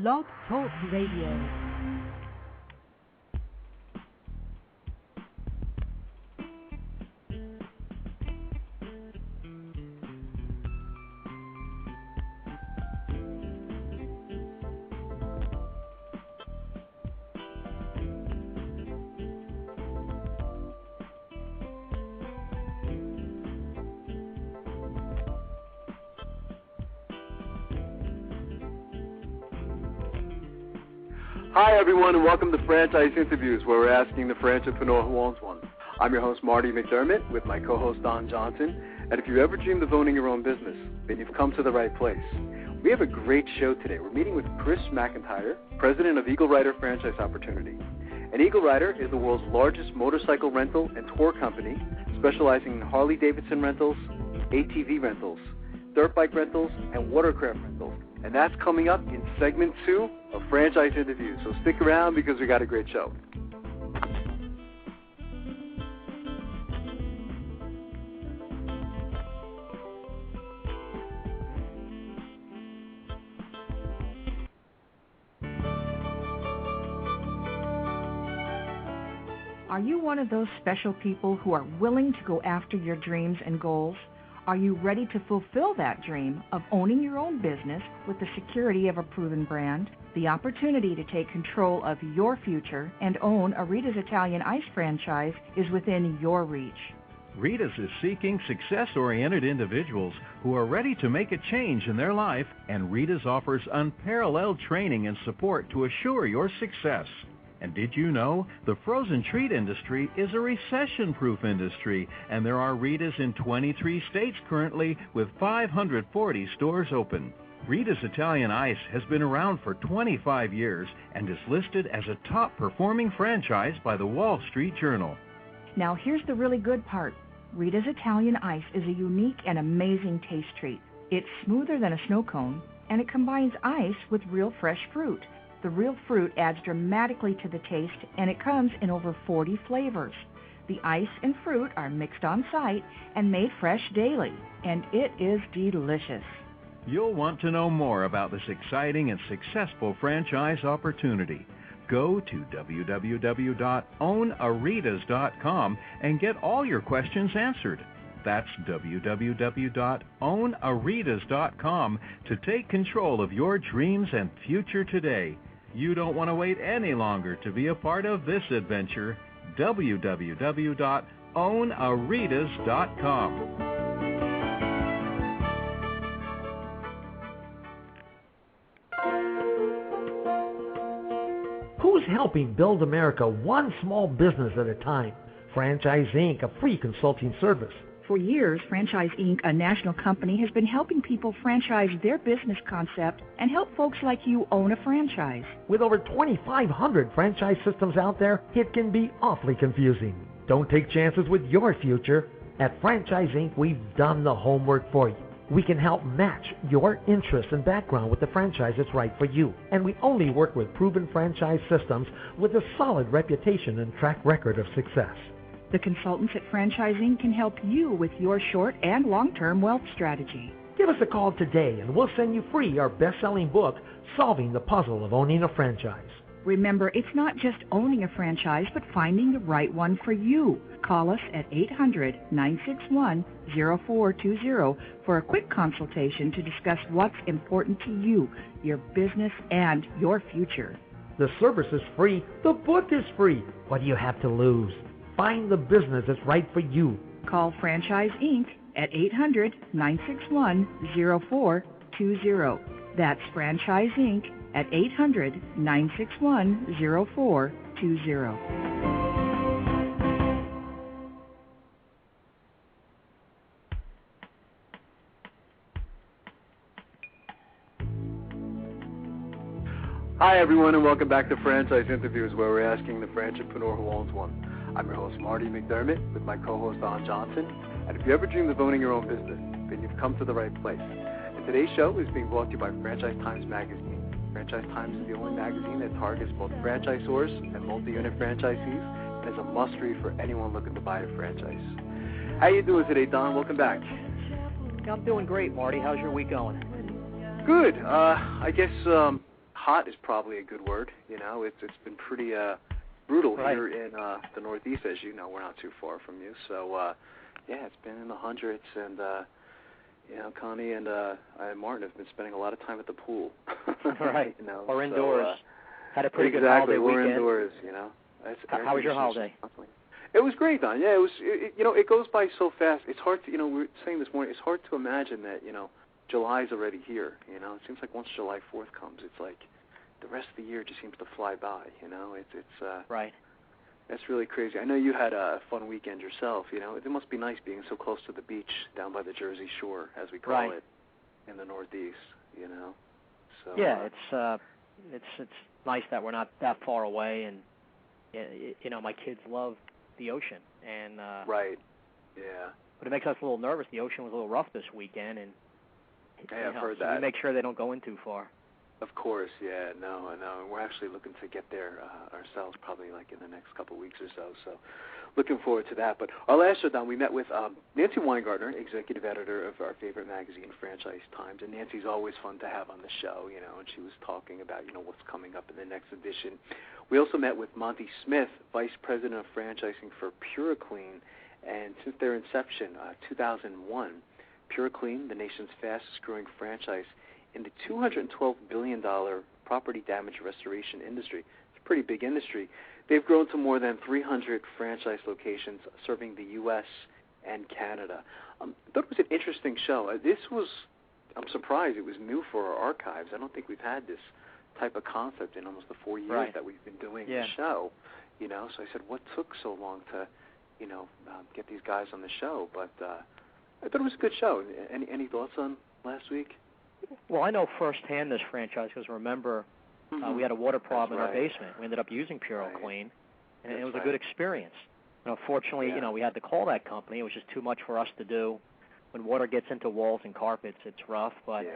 Blog Talk Radio. Hi, everyone, and welcome to Franchise Interviews, where we're asking the franchipreneur who owns one. I'm your host, Marty McDermott, with my co-host, Don Johnson. And if you ever dreamed of owning your own business, then you've come to the right place. We have a great show today. We're meeting with Chris McIntyre, president of EagleRider Franchise Opportunity. And EagleRider is the world's largest motorcycle rental and tour company, specializing in Harley-Davidson rentals, ATV rentals, dirt bike rentals, and watercraft rentals. And that's coming up in segment 2 of Franchise Interviews. So stick around because we got a great show. Are you one of those special people who are willing to go after your dreams and goals? Are you ready to fulfill that dream of owning your own business with the security of a proven brand? The opportunity to take control of your future and own a Rita's Italian Ice franchise is within your reach. Rita's is seeking success-oriented individuals who are ready to make a change in their life, and Rita's offers unparalleled training and support to assure your success. And did you know the frozen treat industry is a recession-proof industry, and there are Rita's in 23 states currently with 540 stores open. Rita's Italian Ice has been around for 25 years and is listed as a top-performing franchise by the Wall Street Journal. Now here's the really good part. Rita's Italian Ice is a unique and amazing taste treat. It's smoother than a snow cone, and it combines ice with real fresh fruit. The real fruit adds dramatically to the taste, and it comes in over 40 flavors. The ice and fruit are mixed on site and made fresh daily, and it is delicious. You'll want to know more about this exciting and successful franchise opportunity. Go to www.ownaritas.com and get all your questions answered. That's www.ownaritas.com to take control of your dreams and future today. You don't want to wait any longer to be a part of this adventure. www.ownaritas.com. Who's helping build America one small business at a time? Franchise Inc., a free consulting service. For years, Franchise Inc., a national company, has been helping people franchise their business concept and help folks like you own a franchise. With over 2,500 franchise systems out there, it can be awfully confusing. Don't take chances with your future. At Franchise Inc., we've done the homework for you. We can help match your interests and background with the franchise that's right for you. And we only work with proven franchise systems with a solid reputation and track record of success. The consultants at Franchise Inc. can help you with your short and long-term wealth strategy. Give us a call today and we'll send you free our best-selling book, Solving the Puzzle of Owning a Franchise. Remember, it's not just owning a franchise, but finding the right one for you. Call us at 800-961-0420 for a quick consultation to discuss what's important to you, your business, and your future. The service is free. The book is free. What do you have to lose? Find the business that's right for you. Call Franchise Inc. at 800-961-0420. That's Franchise Inc. at 800-961-0420. Hi, everyone, and welcome back to Franchise Interviews, where we're asking the franchipreneur who owns one. I'm your host, Marty McDermott, with my co-host, Don Johnson. And if you ever dreamed of owning your own business, then you've come to the right place. And today's show is being brought to you by Franchise Times Magazine. Franchise Times is the only magazine that targets both franchisors and multi-unit franchisees, and is a must-read for anyone looking to buy a franchise. How you doing today, Don? Welcome back. I'm doing great, Marty. How's your week going? Good. I guess hot is probably a good word. You know, it's been pretty brutal here in the Northeast, as you know. We're not too far from you, so yeah, it's been in the hundreds, and you know, Connie and Martin have been spending a lot of time at the pool. Right. You know, or indoors. Had a pretty exactly, good holiday we're weekend. indoors. You know. How was your holiday? It was great, Don. Yeah, it was. You know, it goes by so fast. It's hard to, you know, we were saying this morning, it's hard to imagine that, you know, July's already here. You know, it seems like once July 4th comes, it's like the rest of the year just seems to fly by. You know, it's right. That's really crazy. I know you had a fun weekend yourself. You know, it must be nice being so close to the beach down by the Jersey Shore, as we call it, in the Northeast. You know. So, yeah, it's nice that we're not that far away, and you know, my kids love the ocean, and right, yeah. But it makes us a little nervous. The ocean was a little rough this weekend, and I've heard so that. we make sure they don't go in too far. Of course, yeah, no, I know. We're actually looking to get there ourselves, probably like in the next couple of weeks or so. So, looking forward to that. But our last show, Don, we met with Nancy Weingartner, executive editor of our favorite magazine, Franchise Times. And Nancy's always fun to have on the show, you know. And she was talking about, you know, what's coming up in the next edition. We also met with Monty Smith, vice president of franchising for PuraClean, and since their inception, 2001, PuraClean, the nation's fastest-growing franchise in the $212 billion property damage restoration industry. It's a pretty big industry. They've grown to more than 300 franchise locations serving the U.S. and Canada. I thought it was an interesting show. I'm surprised it was new for our archives. I don't think we've had this type of concept in almost the 4 years that we've been doing the show. You know, so I said, what took so long to, you know, get these guys on the show? But I thought it was a good show. Any thoughts on last week? Well, I know firsthand this franchise because remember, we had a water problem in our basement. We ended up using PuraClean, and it was a good experience. You know, fortunately, you know, we had to call that company. It was just too much for us to do. When water gets into walls and carpets, it's rough. But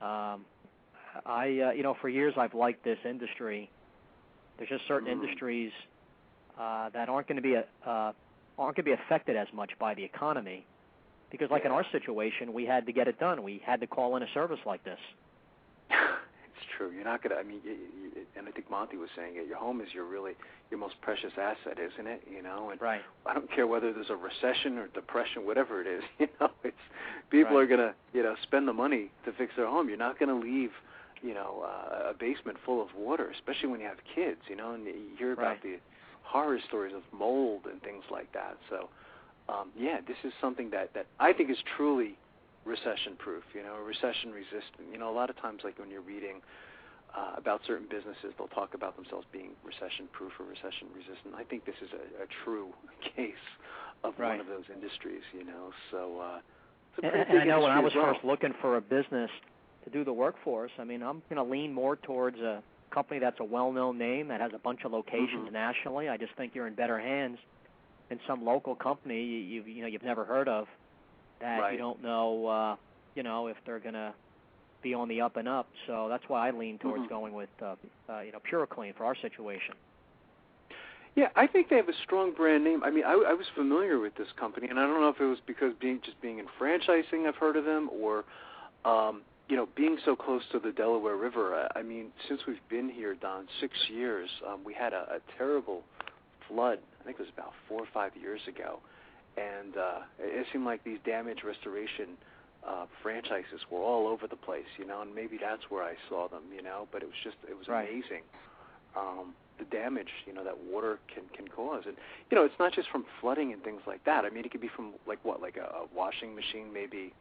you know, for years I've liked this industry. There's just certain industries that aren't going to be affected as much by the economy. Because, like in our situation, we had to get it done. We had to call in a service like this. It's true. You're not going to, I mean, and I think Monty was saying it, your home is your most precious asset, isn't it? You know, and I don't care whether there's a recession or depression, whatever it is, you know, it's people are going to, you know, spend the money to fix their home. You're not going to leave, you know, a basement full of water, especially when you have kids, you know, and you hear about the horror stories of mold and things like that. So, this is something that I think is truly recession-proof, you know, recession-resistant. You know, a lot of times, like when you're reading about certain businesses, they'll talk about themselves being recession-proof or recession-resistant. I think this is a true case of one of those industries, you know. So, it's a pretty big I know when I was industry as well. first looking for a business to do the work for us, I mean, I'm going to lean more towards a company that's a well-known name that has a bunch of locations nationally. I just think you're in better hands than some local company you've never heard of that you don't know you know, if they're going to be on the up and up. So that's why I lean towards going with you know, PuraClean for our situation. Yeah, I think they have a strong brand name. I mean, I was familiar with this company, and I don't know if it was because being in franchising, I've heard of them, or you know, being so close to the Delaware River. I mean, since we've been here, Don, 6 years, we had a terrible flood. I think it was about 4 or 5 years ago, and it seemed like these damage restoration franchises were all over the place, you know, and maybe that's where I saw them, you know, but it was amazing, the damage, you know, that water can cause. And, you know, it's not just from flooding and things like that. I mean, it could be from, like a washing machine maybe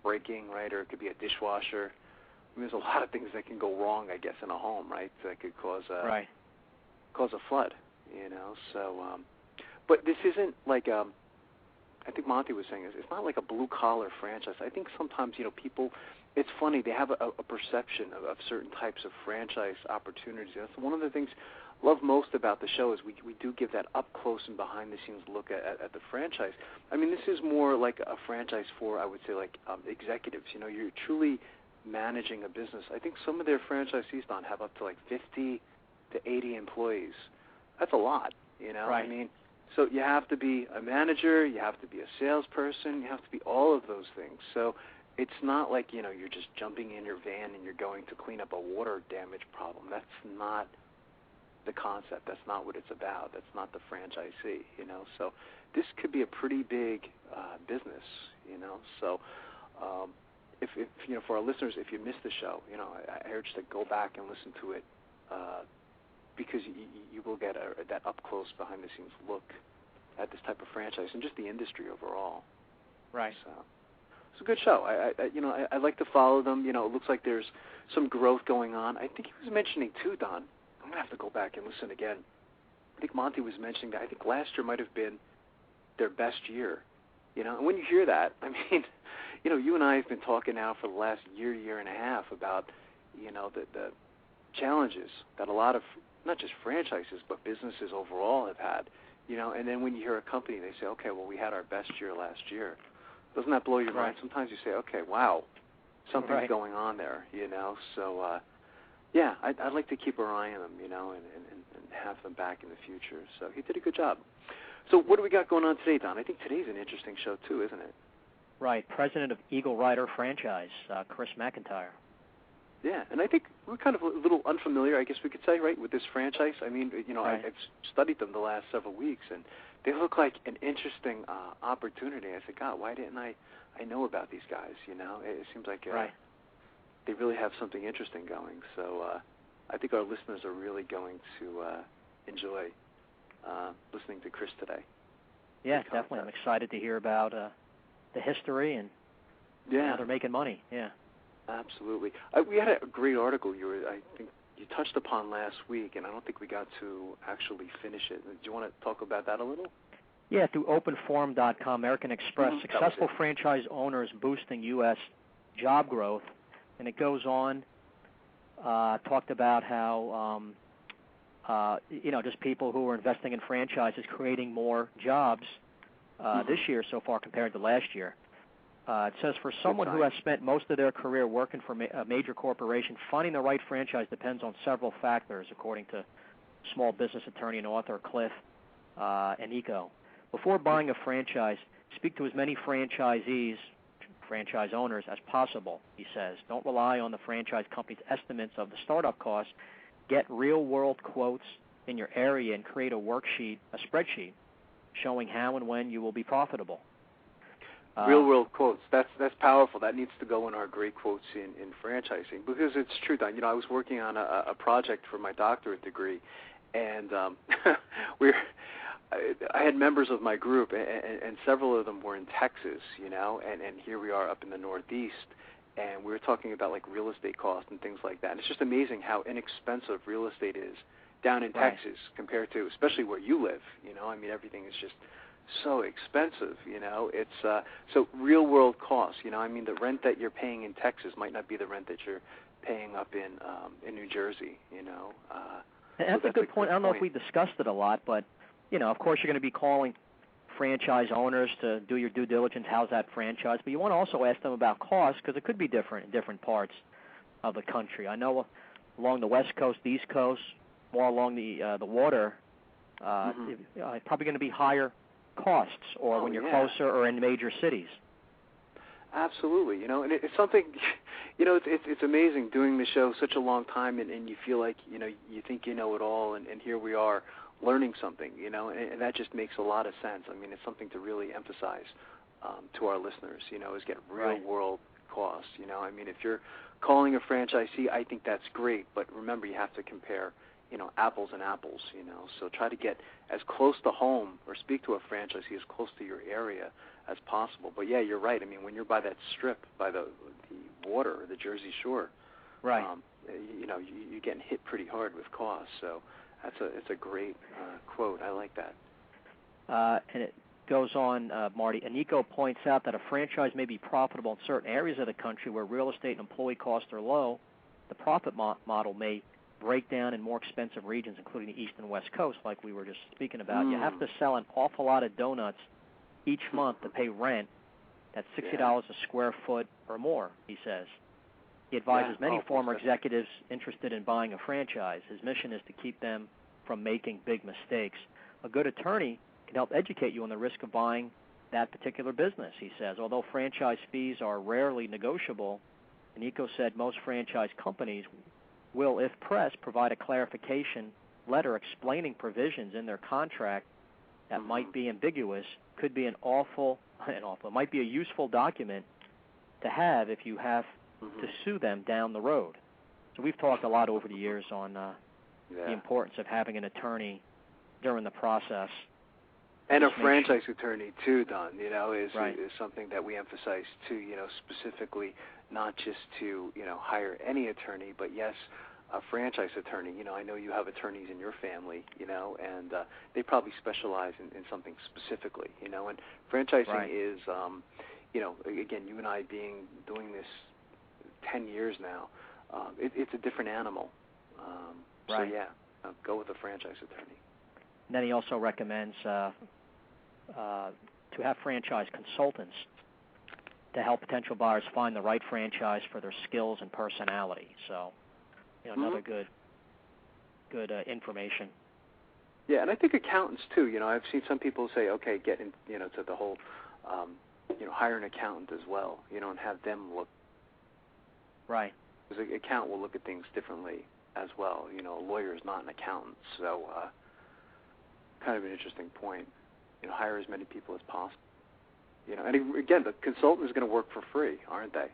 breaking, right, or it could be a dishwasher. I mean, there's a lot of things that can go wrong, I guess, in a home, right, that could cause a flood. You know, so, but this isn't like, I think Monty was saying, it's not like a blue-collar franchise. I think sometimes, you know, people, it's funny, they have a perception of certain types of franchise opportunities. That's one of the things I love most about the show is we do give that up-close and behind-the-scenes look at the franchise. I mean, this is more like a franchise for, I would say, like executives. You know, you're truly managing a business. I think some of their franchisees, Don, have up to like 50 to 80 employees. That's a lot, you know. I mean, so you have to be a manager, you have to be a salesperson, you have to be all of those things. So it's not like, you're just jumping in your van and you're going to clean up a water damage problem. That's not the concept. That's not what it's about. That's not the franchisee, So this could be a pretty big business, So if for our listeners, if you missed the show, I urge you to go back and listen to it because you will get that up-close, behind-the-scenes look at this type of franchise and just the industry overall. Right. So it's a good show. I like to follow them. It looks like there's some growth going on. I think he was mentioning too, Don. I'm gonna have to go back and listen again. I think Monty was mentioning that. I think last year might have been their best year. And when you hear that, I mean, you and I have been talking now for the last year and a half about, the challenges that a lot of not just franchises but businesses overall have had. And then when you hear a company, they say, okay, well, we had our best year last year. Doesn't that blow your mind? Sometimes you say, okay, wow, something's going on there, So, yeah, I'd like to keep our eye on them, and have them back in the future. So he did a good job. So what do we got going on today, Don? I think today's an interesting show, too, isn't it? Right. President of EagleRider franchise, Chris McIntyre. Yeah, and I think we're kind of a little unfamiliar, I guess we could say, right, with this franchise. I mean, right. I've studied them the last several weeks, and they look like an interesting opportunity. I said, God, why didn't I know about these guys, It seems like they really have something interesting going. So I think our listeners are really going to enjoy listening to Chris today. Yeah, definitely. I'm excited to hear about the history and how they're making money. Yeah. Absolutely. We had a great article I think you touched upon last week, and I don't think we got to actually finish it. Do you want to talk about that a little? Yeah, through openforum.com, American Express, successful franchise owners boosting U.S. job growth. And it goes on, talked about how, just people who are investing in franchises creating more jobs this year so far compared to last year. It says, for someone who has spent most of their career working for a major corporation, finding the right franchise depends on several factors, according to small business attorney and author Cliff and Eco. Before buying a franchise, speak to as many franchise owners as possible, he says. Don't rely on the franchise company's estimates of the startup costs. Get real-world quotes in your area and create a spreadsheet, showing how and when you will be profitable. Real-world quotes. That's powerful. That needs to go in our great quotes in franchising, because it's true, Don. I was working on a project for my doctorate degree, and I had members of my group, and several of them were in Texas, and here we are up in the Northeast, and we were talking about like real estate costs and things like that. And it's just amazing how inexpensive real estate is down in Texas compared to, especially where you live. I mean, everything is just so expensive. It's so real world costs. I mean, the rent that you're paying in Texas might not be the rent that you're paying up in New Jersey. That's a good point. I don't know if we discussed it a lot, but of course, you're going to be calling franchise owners to do your due diligence. How's that franchise? But you want to also ask them about costs, because it could be different in different parts of the country. I know along the West Coast, the East Coast, more along the water, probably going to be higher costs, or when you're closer or in major cities. Absolutely. And it's something, it's amazing doing the show such a long time, and you feel like, you think you know it all, and here we are learning something, and that just makes a lot of sense. I mean, it's something to really emphasize to our listeners, is get real-world costs. I mean, if you're calling a franchisee, I think that's great, but remember, you have to compare, apples and apples, So try to get as close to home or speak to a franchisee as close to your area as possible. But, yeah, you're right. I mean, when you're by that strip, by the water, the Jersey Shore, you're getting hit pretty hard with costs, so it's a great quote. I like that. And it goes on, Marty. Anico points out that a franchise may be profitable in certain areas of the country where real estate and employee costs are low. The profit model may break down in more expensive regions, including the East and West Coast, like we were just speaking about. You have to sell an awful lot of donuts each month to pay rent. That's $60 a square foot or more, he says. He advises many former executives interested in buying a franchise. His mission is to keep them from making big mistakes. A good attorney can help educate you on the risk of buying that particular business, he says. Although franchise fees are rarely negotiable, Nico said most franchise companies will, if pressed, provide a clarification letter explaining provisions in their contract that might be ambiguous, could be might be a useful document to have if you have to sue them down the road. So we've talked a lot over the years on the importance of having an attorney during the process. And a franchise attorney, too, Don, is something that we emphasize, too, specifically not just to, hire any attorney, but, yes, a franchise attorney. I know you have attorneys in your family, and they probably specialize in something specifically, and franchising is, again, you and I doing this 10 years now, it's a different animal. So, go with a franchise attorney. And then he also recommends to have franchise consultants to help potential buyers find the right franchise for their skills and personality. So, another good information. Yeah, and I think accountants too. I've seen some people say, okay, get in, to the whole, hire an accountant as well. And have them look. Right. Because an accountant will look at things differently as well. A lawyer is not an accountant, so kind of an interesting point. Hire as many people as possible. And again, the consultant is going to work for free, aren't they?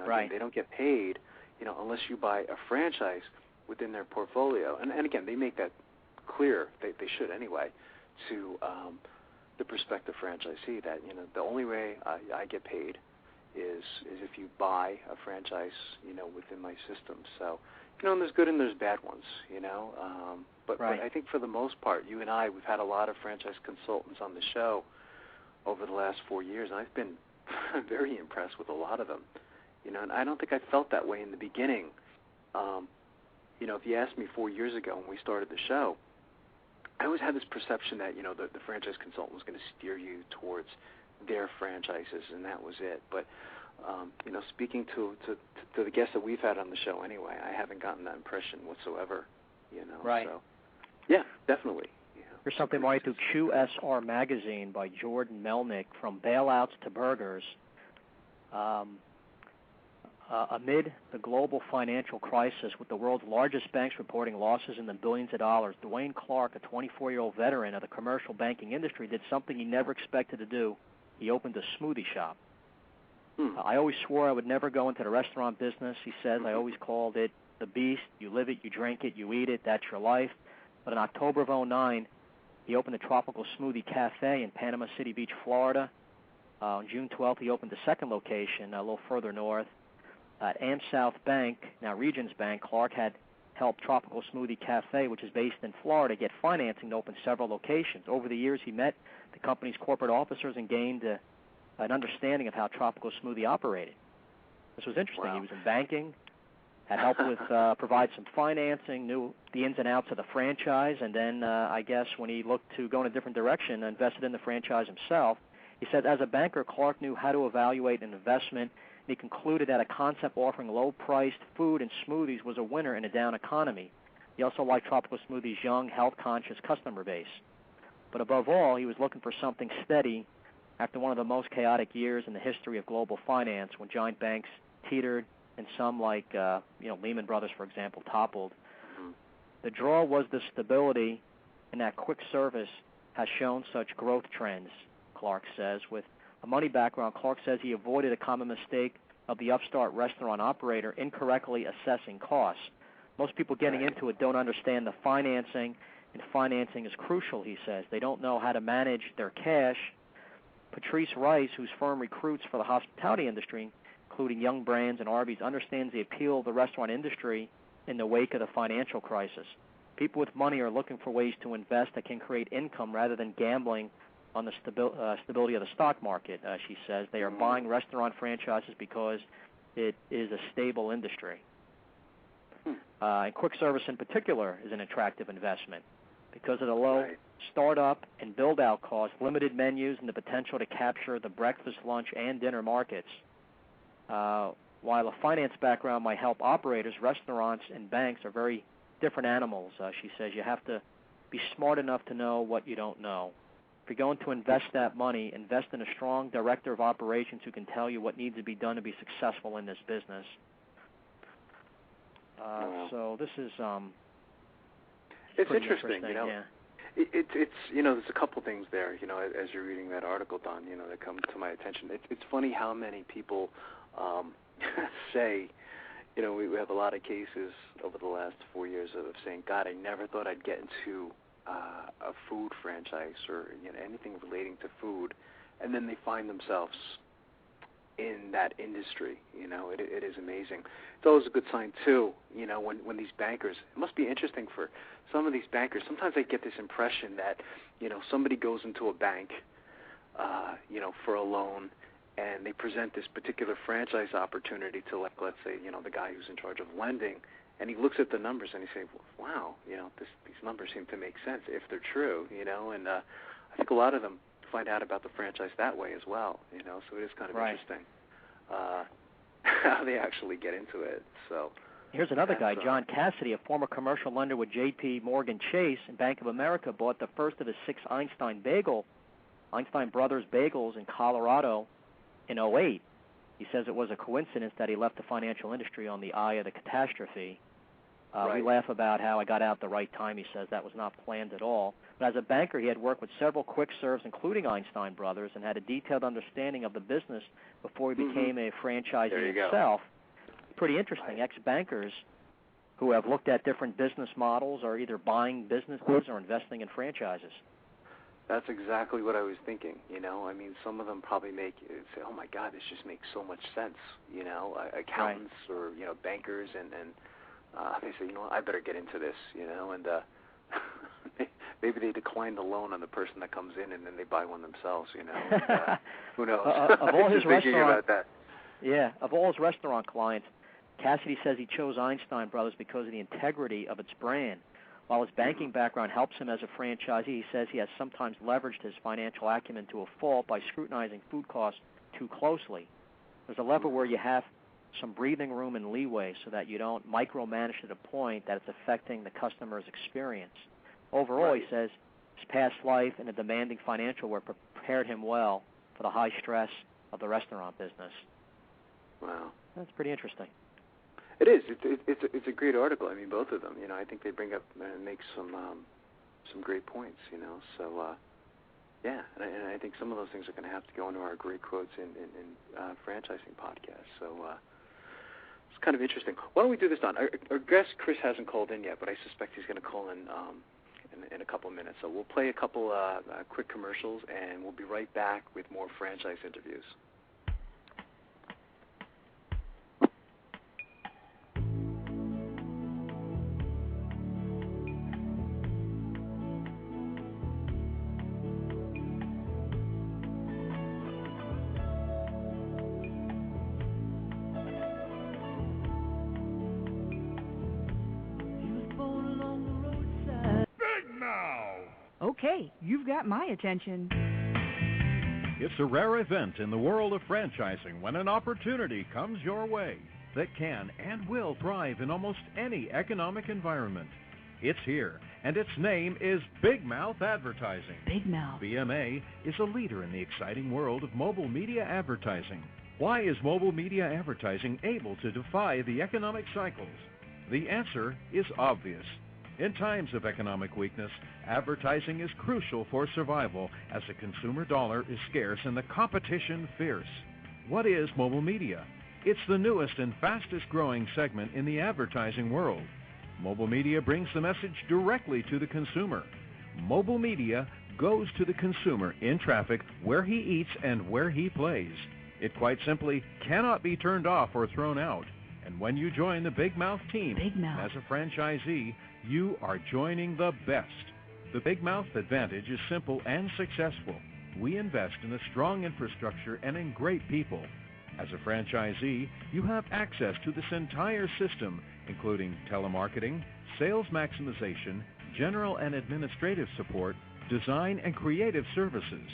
Right. They don't get paid, unless you buy a franchise within their portfolio. And again, they make that clear. They should anyway to the prospective franchisee that the only way I get paid is if you buy a franchise, within my system. So, and there's good and there's bad ones, But I think for the most part, you and I, we've had a lot of franchise consultants on the show over the last 4 years, and I've been very impressed with a lot of them. And I don't think I felt that way in the beginning. If you asked me 4 years ago when we started the show, I always had this perception that, the franchise consultant was going to steer you towards their franchises, and that was it. But, speaking to the guests that we've had on the show anyway, I haven't gotten that impression whatsoever, Right. So, yeah, definitely. Here's something right through QSR Magazine by Jordan Melnick, From Bailouts to Burgers. Amid the global financial crisis, with the world's largest banks reporting losses in the billions of dollars, Dwayne Clark, a 24-year-old veteran of the commercial banking industry, did something he never expected to do. He opened a smoothie shop. I always swore I would never go into the restaurant business, he says. I always called it the beast. You live it, you drink it, you eat it. That's your life. But in October of 2009, he opened a tropical smoothie cafe in Panama City Beach, Florida. On June 12th, he opened a second location a little further north. At AmSouth Bank, now Regions Bank, Clark had helped Tropical Smoothie Cafe, which is based in Florida, get financing to open several locations. Over the years, he met the company's corporate officers and gained an understanding of how Tropical Smoothie operated. This was interesting. Wow. He was in banking, had helped with provide some financing, knew the ins and outs of the franchise, and then I guess when he looked to go in a different direction, invested in the franchise himself. He said, as a banker, Clark knew how to evaluate an investment. He concluded that a concept offering low-priced food and smoothies was a winner in a down economy. He also liked Tropical Smoothie's young, health-conscious customer base. But above all, he was looking for something steady after one of the most chaotic years in the history of global finance, when giant banks teetered and some, like Lehman Brothers, for example, toppled. The draw was the stability, and that quick service has shown such growth trends, Clark says. With a money background, Clark says he avoided a common mistake of the upstart restaurant operator incorrectly assessing costs. Most people getting into it don't understand the financing, and financing is crucial, he says. They don't know how to manage their cash. Patrice Rice, whose firm recruits for the hospitality industry, including Young Brands and Arby's, understands the appeal of the restaurant industry in the wake of the financial crisis. People with money are looking for ways to invest that can create income rather than gambling on the stability of the stock market, she says. They are buying restaurant franchises because it is a stable industry. And quick service in particular is an attractive investment because of the low startup and build-out costs, limited menus, and the potential to capture the breakfast, lunch, and dinner markets. While a finance background might help operators, restaurants and banks are very different animals, she says. You have to be smart enough to know what you don't know. If you're going to invest that money, invest in a strong director of operations who can tell you what needs to be done to be successful in this business. So this is it's interesting, you know. Yeah. It's you know, there's a couple things there, you know, as you're reading that article, Don, you know, that come to my attention. It's funny how many people say, you know, we have a lot of cases over the last 4 years of saying, God, I never thought I'd get into a food franchise or, you know, anything relating to food, and then they find themselves in that industry. You know, it is amazing. It's always a good sign too, you know, when these bankers, it must be interesting for some of these bankers. Sometimes I get this impression that, you know, somebody goes into a bank, you know, for a loan, and they present this particular franchise opportunity to, like, let's say, you know, the guy who's in charge of lending, and he looks at the numbers and he says, wow, you know, these numbers seem to make sense if they're true, you know, and I think a lot of them find out about the franchise that way as well, you know, so it is kind of interesting how they actually get into it. So here's another guy, John Cassidy, a former commercial lender with J.P. Morgan Chase and Bank of America, bought the first of his 6 Einstein Brothers bagels in Colorado in 2008. He says it was a coincidence that he left the financial industry on the eye of the catastrophe. We laugh about how I got out at the right time. He says that was not planned at all. But as a banker, he had worked with several quick serves, including Einstein Brothers, and had a detailed understanding of the business before he became a franchisee himself. Pretty interesting. Ex-bankers who have looked at different business models are either buying businesses or investing in franchises. That's exactly what I was thinking, you know. I mean, some of them probably say, oh, my God, this just makes so much sense, you know, accountants or, you know, bankers, and they say, you know what, I better get into this, you know, and maybe they decline the loan on the person that comes in, and then they buy one themselves, you know. And, who knows? Of all his about that. Yeah, of all his restaurant clients, Cassidy says he chose Einstein Brothers because of the integrity of its brand. While his banking background helps him as a franchisee, he says he has sometimes leveraged his financial acumen to a fault by scrutinizing food costs too closely. There's a level where you have some breathing room and leeway so that you don't micromanage to the point that it's affecting the customer's experience. Overall, he says his past life and a demanding financial work prepared him well for the high stress of the restaurant business. Wow. That's pretty interesting. It is. It's a great article. I mean, both of them. You know, I think they bring up and make some great points. You know, so yeah, and I think some of those things are going to have to go into our great quotes in franchising podcast. So it's kind of interesting. Why don't we do this, Don? Our guest Chris hasn't called in yet, but I suspect he's going to call in a couple of minutes. So we'll play a couple quick commercials, and we'll be right back with more franchise interviews. Okay, you've got my attention. It's a rare event in the world of franchising when an opportunity comes your way that can and will thrive in almost any economic environment. It's here, and its name is Big Mouth Advertising. Big Mouth. BMA is a leader in the exciting world of mobile media advertising. Why is mobile media advertising able to defy the economic cycles? The answer is obvious. In times of economic weakness, advertising is crucial for survival as the consumer dollar is scarce and the competition fierce. What is mobile media? It's the newest and fastest growing segment in the advertising world. Mobile media brings the message directly to the consumer. Mobile media goes to the consumer in traffic where he eats and where he plays. It quite simply cannot be turned off or thrown out. And when you join the Big Mouth team as a franchisee, you are joining the best. The Big Mouth advantage is simple and successful. We invest in a strong infrastructure and in great people. As a franchisee, you have access to this entire system, including telemarketing, sales maximization, general and administrative support, design and creative services,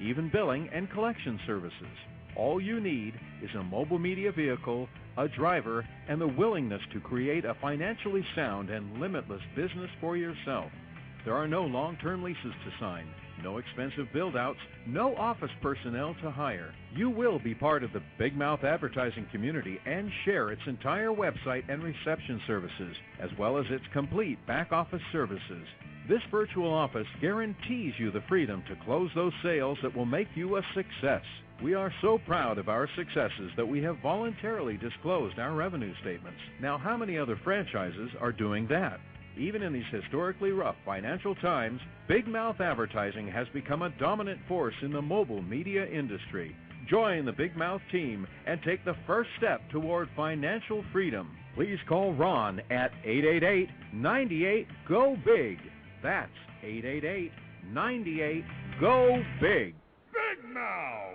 even billing and collection services. All you need is a mobile media vehicle, a driver, and the willingness to create a financially sound and limitless business for yourself. There are no long-term leases to sign, No expensive build-outs, no office personnel to hire. You will be part of the Big Mouth advertising community and share its entire website and reception services, as well as its complete back-office services. This virtual office guarantees you the freedom to close those sales that will make you a success. We are so proud of our successes that we have voluntarily disclosed our revenue statements. Now, how many other franchises are doing that? Even in these historically rough financial times, Big Mouth Advertising has become a dominant force in the mobile media industry. Join the Big Mouth team and take the first step toward financial freedom. Please call Ron at 888-98-GO-BIG. That's 888-98-GO-BIG. Big Mouth!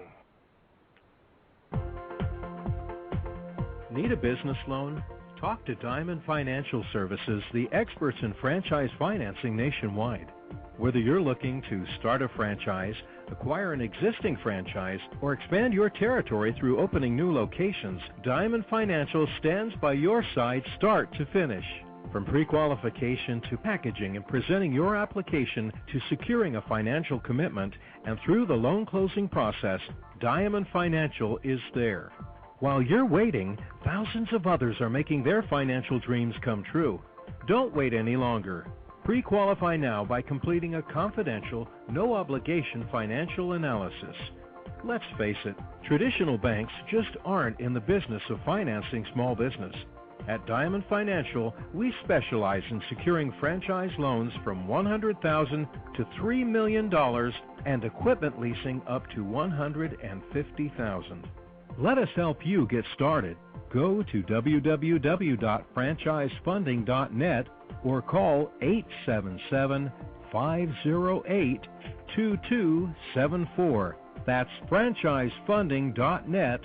Need a business loan? Talk to Diamond Financial Services, the experts in franchise financing nationwide. Whether you're looking to start a franchise, acquire an existing franchise, or expand your territory through opening new locations, Diamond Financial stands by your side start to finish. From pre-qualification to packaging and presenting your application to securing a financial commitment, and through the loan closing process, Diamond Financial is there. While you're waiting, thousands of others are making their financial dreams come true. Don't wait any longer. Pre-qualify now by completing a confidential, no-obligation financial analysis. Let's face it, traditional banks just aren't in the business of financing small business. At Diamond Financial, we specialize in securing franchise loans from $100,000 to $3 million and equipment leasing up to $150,000. Let us help you get started. Go to www.franchisefunding.net or call 877-508-2274. That's franchisefunding.net,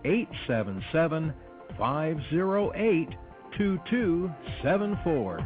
877-508-2274.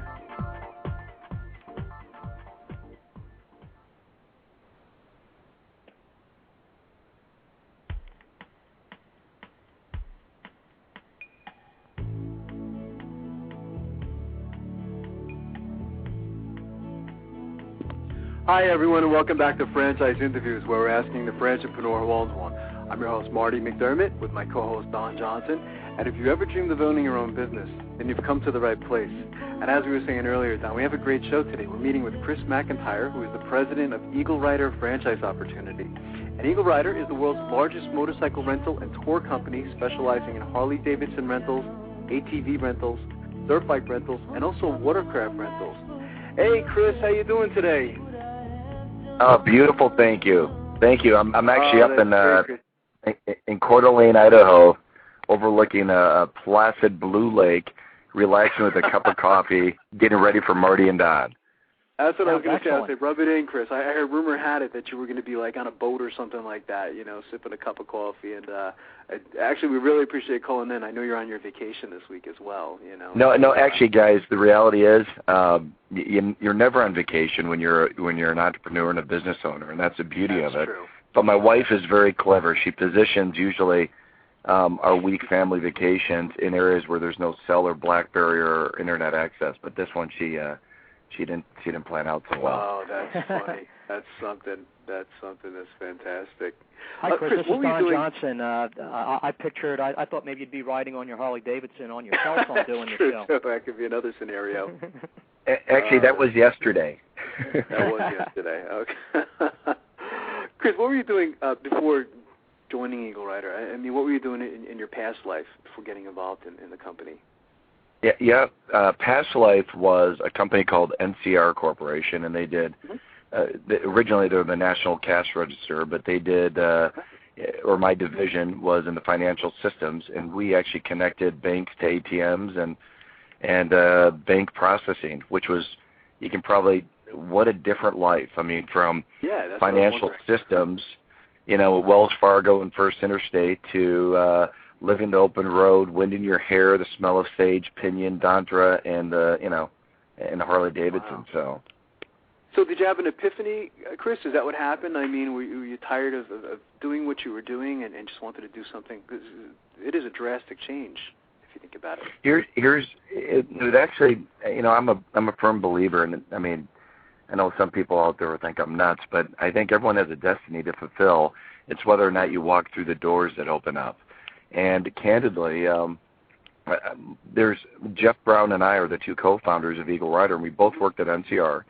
Hi, everyone, and welcome back to Franchise Interviews, where we're asking the franchipreneur who owns one. I'm your host, Marty McDermott, with my co-host, Don Johnson. And if you ever dreamed of owning your own business, then you've come to the right place. And as we were saying earlier, Don, we have a great show today. We're meeting with Chris McIntyre, who is the president of EagleRider Franchise Opportunity. And EagleRider is the world's largest motorcycle rental and tour company, specializing in Harley-Davidson rentals, ATV rentals, dirt bike rentals, and also watercraft rentals. Hey, Chris, how you doing today? Oh, beautiful! Thank you. I'm actually up in Coeur d'Alene, Idaho, overlooking a placid blue lake, relaxing with a cup of coffee, getting ready for Marty and Don. That's what I was going to say. I was say, rub it in, Chris. I heard rumor had it that you were going to be like on a boat or something like that, sipping a cup of coffee. And actually, we really appreciate calling in. I know you're on your vacation this week as well. No, actually, guys, the reality is you're never on vacation when you're an entrepreneur and a business owner, and that's the beauty of it. True. But my wife is very clever. She positions usually our week family vacations in areas where there's no cell or BlackBerry or internet access. But this one, she didn't plan out so well. Oh, that's funny. That's something that's fantastic. Hi, Chris. This is Don Johnson. I pictured, I thought maybe you'd be riding on your Harley-Davidson on your cell phone doing the show. That could be another scenario. Actually, that was yesterday. That was yesterday. Okay. Chris, what were you doing before joining EagleRider? I mean, what were you doing in your past life before getting involved in the company? Yeah. Past life was a company called NCR Corporation, and they did. Originally, they were the National Cash Register, but they did, or my division was in the financial systems, and we actually connected banks to ATMs and bank processing, which was, what a different life. I mean, from financial systems, Wells Fargo and First Interstate to living the open road, wind in your hair, the smell of sage, pinion, Dontra, and the Harley-Davidson. Wow. So did you have an epiphany, Chris? Is that what happened? I mean, were you tired of doing what you were doing and just wanted to do something? Because it is a drastic change if you think about it. Actually, I'm a firm believer, and I mean, I know some people out there will think I'm nuts, but I think everyone has a destiny to fulfill. It's whether or not you walk through the doors that open up. And candidly, there's Jeff Brown and I are the two co-founders of EagleRider, and we both worked at NCR.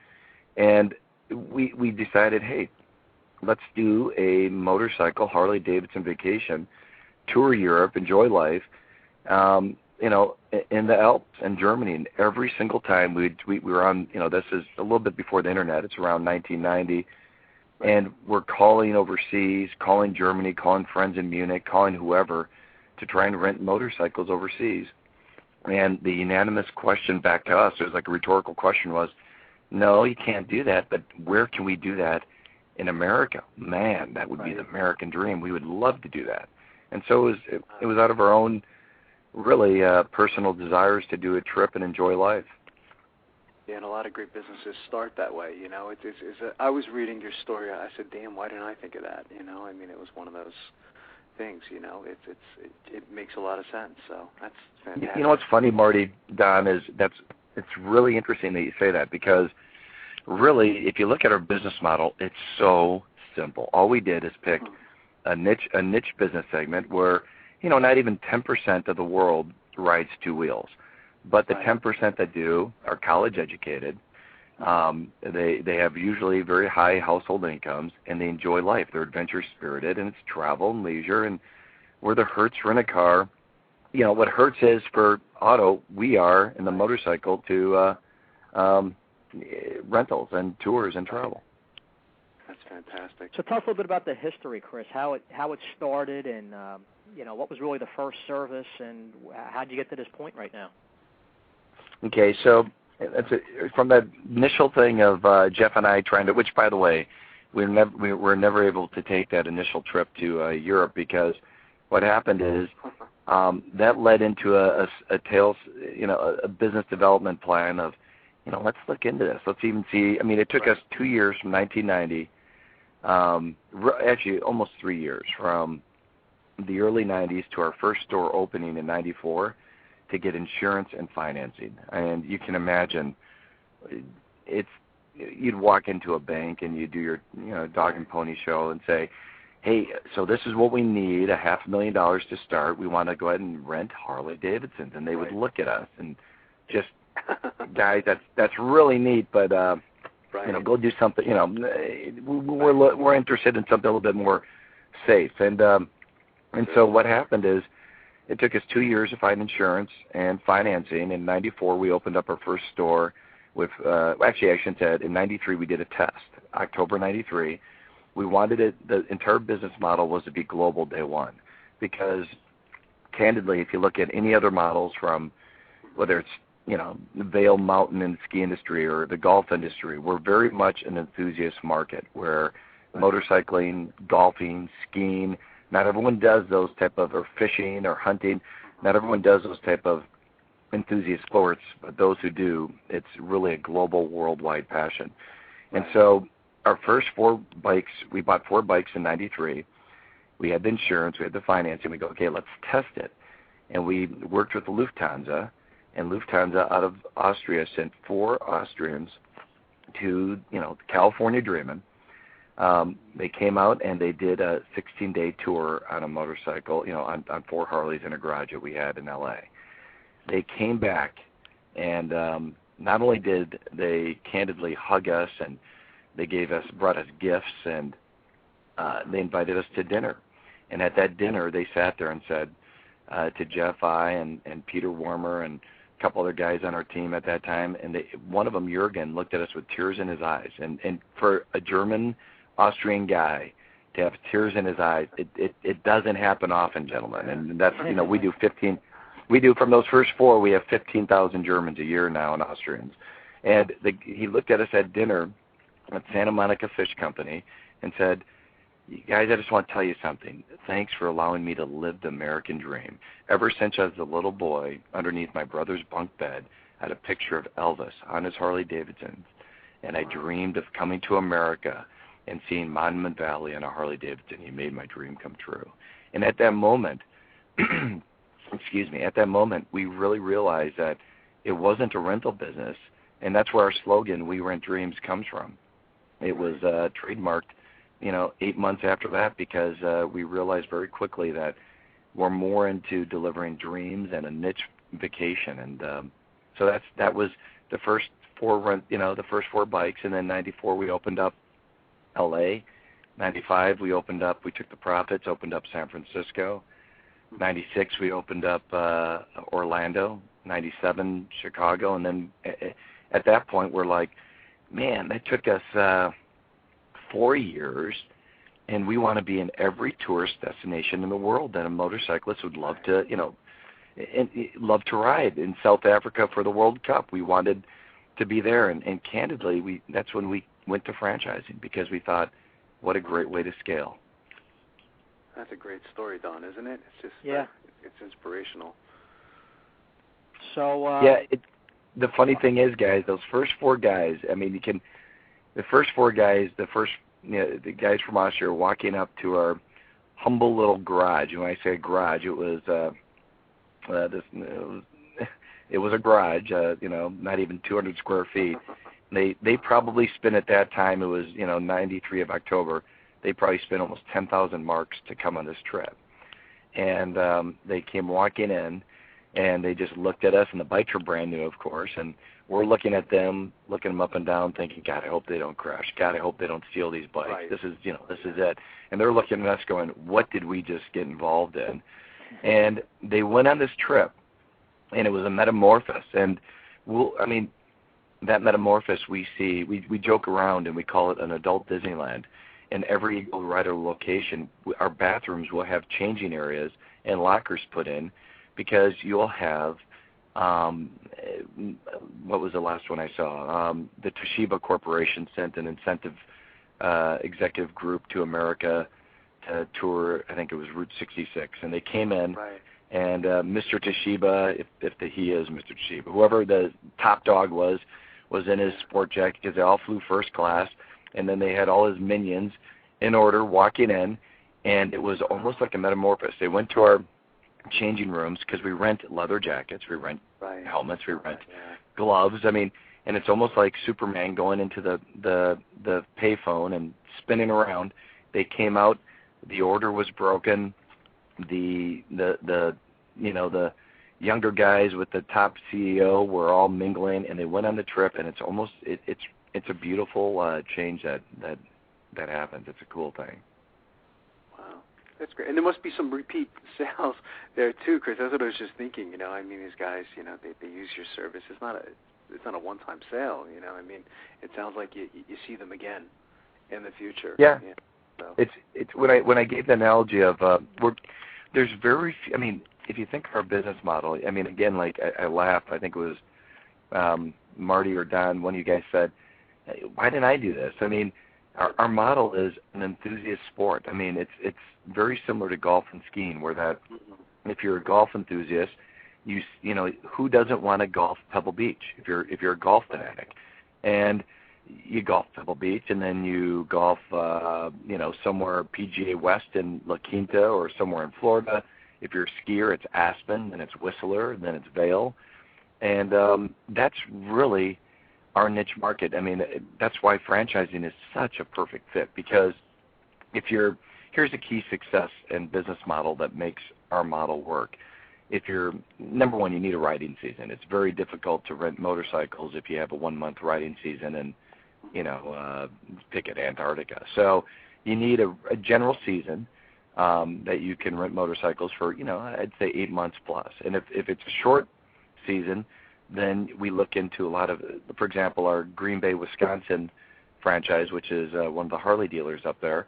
And we decided, hey, let's do a motorcycle Harley-Davidson vacation, tour Europe, enjoy life, in the Alps in Germany. And every single time we were on, this is a little bit before the internet. It's around 1990. And we're calling overseas, calling Germany, calling friends in Munich, calling whoever to try and rent motorcycles overseas. And the unanimous question back to us, it was like a rhetorical question, was, no, you can't do that, but where can we do that in America? Man, that would be the American dream. We would love to do that. And so it was out of our own really personal desires to do a trip and enjoy life. Yeah, and a lot of great businesses start that way. I was reading your story. I said, "Damn, why didn't I think of that?" It was one of those things. It makes a lot of sense. So that's fantastic. What's funny, Marty, Don, is it's really interesting that you say that, because really, if you look at our business model, it's so simple. All we did is pick a niche business segment where not even 10% of the world rides two wheels. But the 10% that do are college educated. They have usually very high household incomes, and they enjoy life. They're adventure spirited, and it's travel and leisure. And where the Hertz rent a car, what Hertz is for auto, we are in the motorcycle to rentals and tours and travel. That's fantastic. So tell us a little bit about the history, Chris. How it started, and what was really the first service, and how did you get to this point right now? Okay, so from that initial thing of Jeff and I trying to, which, by the way, we were never able to take that initial trip to Europe, because what happened is that led into a business development plan of, let's look into this. Let's even see. It took us 2 years from 1990, actually almost 3 years, from the early 90s to our first store opening in 94 to get insurance and financing. And you can imagine, you'd walk into a bank and you do your dog and pony show and say, hey, so this is what we need, $500,000 to start. We want to go ahead and rent Harley-Davidsons. And they would look at us and just, guys, that's really neat, but go do something. We're interested in something a little bit more safe. And so what happened is, it took us 2 years to find insurance and financing. In 94, we opened up our first store with, actually, I shouldn't say it. In 93, we did a test. October 93, we wanted it, the entire business model was to be global day one, because candidly, if you look at any other models from, whether it's, the Vail Mountain and ski industry or the golf industry, we're very much an enthusiast market where motorcycling, golfing, skiing, not everyone does those type of, or fishing or hunting, not everyone does those type of enthusiast sports, but those who do, it's really a global, worldwide passion. And so our first 4 bikes, we bought 4 bikes in 93. We had the insurance, we had the financing. We go, okay, let's test it. And we worked with the Lufthansa, and Lufthansa out of Austria sent 4 Austrians to, California dreaming. They came out and they did a 16-day tour on a motorcycle, on 4 Harleys in a garage that we had in L.A. They came back, and not only did they candidly hug us, and they brought us gifts, and they invited us to dinner. And at that dinner, they sat there and said to Jeff, I, and Peter Warmer, and a couple other guys on our team at that time, and one of them, Jürgen, looked at us with tears in his eyes. And for a German Austrian guy to have tears in his eyes, it doesn't happen often, gentlemen. And that's, we do from those first 4, we have 15,000 Germans a year now and Austrians. And he looked at us at dinner at Santa Monica Fish Company and said, guys, I just want to tell you something. Thanks for allowing me to live the American dream. Ever since I was a little boy, underneath my brother's bunk bed, I had a picture of Elvis on his Harley-Davidson, and I dreamed of coming to America and seeing Monument Valley on a Harley-Davidson. He made my dream come true. And at that moment, we really realized that it wasn't a rental business. And that's where our slogan, "We Rent Dreams," comes from. It was trademarked, 8 months after that, because we realized very quickly that we're more into delivering dreams and a niche vacation. And so that was the first the first 4 bikes. And then 94 we opened up L.A. 95 we took the profits, opened up San Francisco. 96 we opened up Orlando. 97 Chicago. And then at that point we're like, man, that took us 4 years, and we want to be in every tourist destination in the world that a motorcyclist would love to, love to ride. In South Africa for the World Cup, we wanted to be there, and candidly, that's when we went to franchising, because we thought, what a great way to scale. That's a great story, Don, isn't it? It's just it's inspirational. So the funny thing is, guys, those first 4 guys, I mean, the first 4 guys, the guys from Austria walking up to our humble little garage. And when I say garage, it was it was a garage, not even 200 square feet. They probably spent at that time, it was 93 of October. They probably spent almost 10,000 marks to come on this trip. And they came walking in, and they just looked at us, and the bikes were brand new, of course, and we're looking at them, looking them up and down, thinking, God, I hope they don't crash. God, I hope they don't steal these bikes. Right. This is it. And they're looking at us going, what did we just get involved in? And they went on this trip, and it was a metamorphosis. And that metamorphosis we see, we joke around and we call it an adult Disneyland. In every EagleRider location, our bathrooms will have changing areas and lockers put in, because you'll have, what was the last one I saw? The Toshiba Corporation sent an incentive executive group to America to tour, I think it was Route 66, and they came in, right. And Mr. Toshiba, if he is Mr. Toshiba, whoever the top dog was in his sport jacket, because they all flew first class, and then they had all his minions in order walking in, and it was almost like a metamorphosis. They went to our changing rooms, because we rent leather jackets, we rent helmets, we rent gloves. And it's almost like Superman going into the payphone and spinning around. They came out, the order was broken. The younger guys with the top CEO were all mingling, and they went on the trip, and it's almost it's a beautiful change that happens. It's a cool thing. That's great. And there must be some repeat sales there too, Chris. That's what I was just thinking. These guys, they use your service. It's not a one-time sale. It sounds like you see them again in the future. Yeah. So. It's when I gave the analogy of there's very few, if you think of our business model, again, like I laugh. I think it was Marty or Don. One of you guys said, "Why didn't I do this?" Our model is an enthusiast sport. It's very similar to golf and skiing, where that if you're a golf enthusiast, you who doesn't want to golf Pebble Beach if you're a golf fanatic, and you golf Pebble Beach, and then you golf somewhere PGA West in La Quinta or somewhere in Florida. If you're a skier, it's Aspen, then it's Whistler, and then it's Vail, and that's really our niche market. That's why franchising is such a perfect fit, because here's a key success and business model that makes our model work. If you're, number one, you need a riding season. It's very difficult to rent motorcycles if you have a 1-month riding season and, pick at Antarctica. So you need a general season that you can rent motorcycles for, I'd say 8 months plus. And if it's a short season, then we look into a lot of, for example, our Green Bay, Wisconsin franchise, which is one of the Harley dealers up there.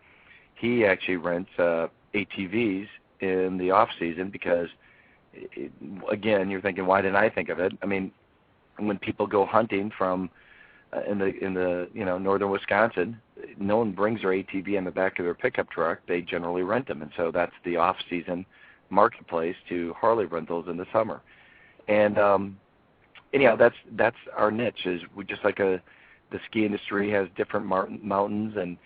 He actually rents ATVs in the off season because, again, you're thinking, why didn't I think of it? When people go hunting from in the northern Wisconsin, no one brings their ATV in the back of their pickup truck. They generally rent them, and so that's the off season marketplace to Harley rentals in the summer. And anyhow, that's our niche. Is we just like the ski industry has different mountains, and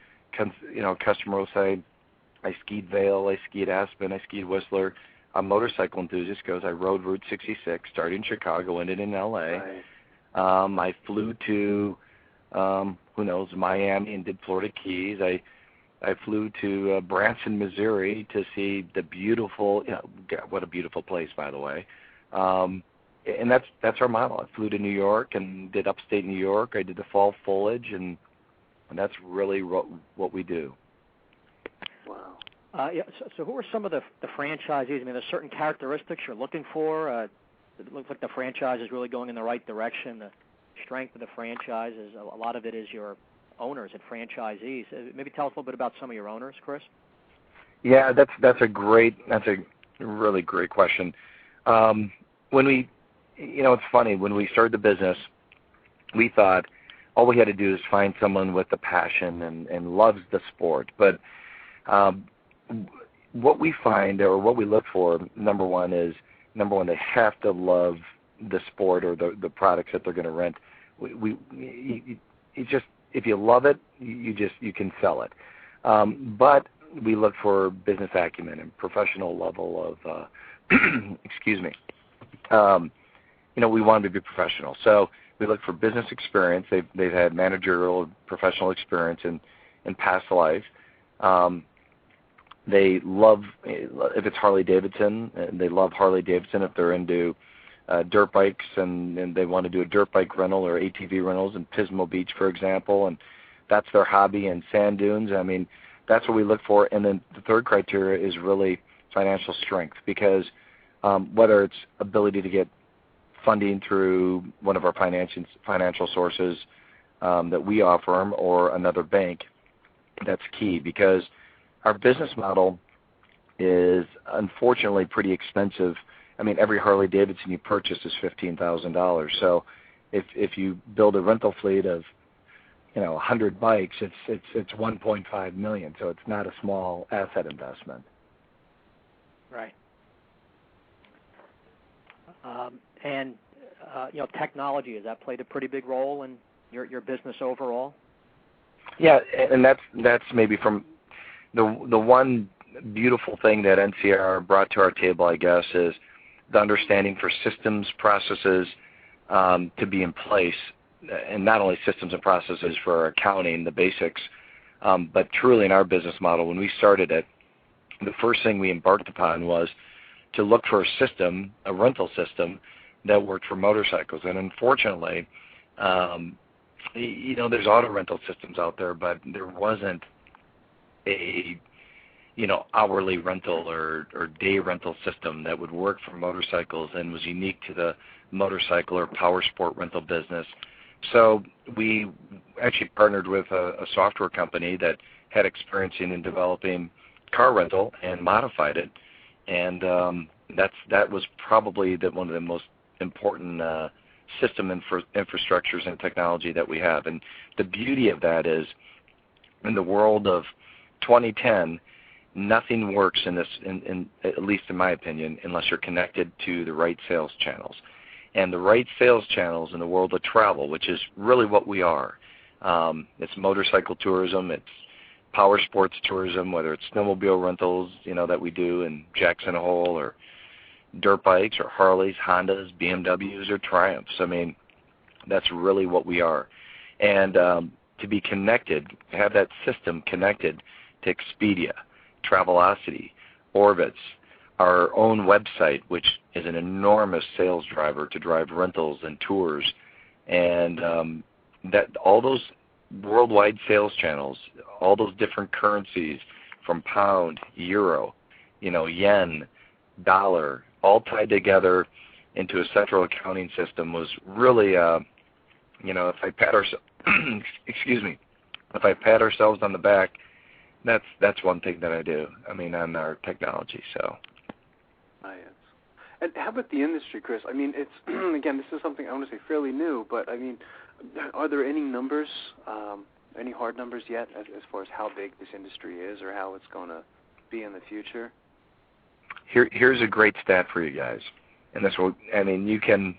customer will say, I skied Vail, I skied Aspen, I skied Whistler. A motorcycle enthusiast goes, I rode Route 66, started in Chicago, ended in L.A. Right. I flew to, Miami and did Florida Keys. I flew to Branson, Missouri to see the beautiful, what a beautiful place, by the way. And that's our model. I flew to New York and did upstate New York. I did the fall foliage, and that's really what we do. Wow. So who are some of the franchisees? I mean, there's certain characteristics you're looking for. It looks like the franchise is really going in the right direction. The strength of the franchise is a lot of it is your owners and franchisees. Maybe tell us a little bit about some of your owners, Chris. Yeah, that's a really great question. When we, it's funny, when we started the business, we thought all we had to do is find someone with a passion and loves the sport. But what we find, or what we look for, number one, they have to love the sport or the products that they're going to rent. If you love it, you can sell it. But we look for business acumen and professional level of, excuse me. We want them to be professional. So we look for business experience. They've had managerial, professional experience in past life. They love, if it's Harley-Davidson, they love Harley-Davidson. If they're into dirt bikes and they want to do a dirt bike rental or ATV rentals in Pismo Beach, for example, and that's their hobby, and sand dunes. I mean, that's what we look for. And then the third criteria is really financial strength, because whether it's ability to get funding through one of our financial sources that we offer them or another bank, that's key, because our business model is unfortunately pretty expensive. I mean, every Harley-Davidson you purchase is $15,000. So if you build a rental fleet of 100 bikes, it's $1.5 million. So it's not a small asset investment. Right. And technology, has that played a pretty big role in your business overall? Yeah, and that's maybe from the one beautiful thing that NCR brought to our table, I guess, is the understanding for systems, processes to be in place, and not only systems and processes for accounting, the basics, but truly in our business model, when we started it, the first thing we embarked upon was to look for a system, a rental system, that worked for motorcycles. And unfortunately, there's auto rental systems out there, but there wasn't a hourly rental or day rental system that would work for motorcycles and was unique to the motorcycle or power sport rental business. So we actually partnered with a software company that had experience in developing car rental and modified it, and that was probably one of the most important system infrastructures and technology that we have. And the beauty of that is, in the world of 2010, nothing works in this, at least in my opinion, unless you're connected to the right sales channels. And the right sales channels in the world of travel, which is really what we are. It's motorcycle tourism, it's power sports tourism, whether it's snowmobile rentals, that we do in Jackson Hole, or dirt bikes or Harleys, Hondas, BMWs, or Triumphs. I mean, that's really what we are. And to be connected, have that system connected to Expedia, Travelocity, Orbitz, our own website, which is an enormous sales driver to drive rentals and tours, and that all those worldwide sales channels, all those different currencies, from pound, euro, yen, dollar, all tied together into a central accounting system, was really, if I pat ourselves on the back, that's one thing that I do. I mean, on our technology. So. Yes. And how about the industry, Chris? I mean, it's again, this is something I want to say fairly new, but I mean, are there any numbers, any hard numbers yet as far as how big this industry is or how it's going to be in the future? Here's a great stat for you guys, and this will, you can,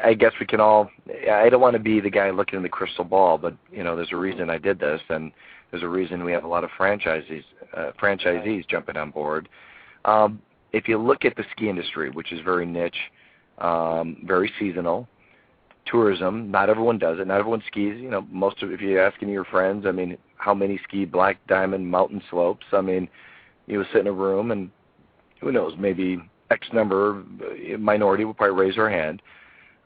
I guess we can all, I don't want to be the guy looking in the crystal ball, but, there's a reason I did this, and there's a reason we have a lot of franchisees jumping on board. If you look at the ski industry, which is very niche, very seasonal, tourism. Not everyone does it. Not everyone skis. You know, if you ask any of your friends, I mean, how many ski Black Diamond mountain slopes? I mean, you would sit in a room and who knows, maybe X number, minority would probably raise their hand.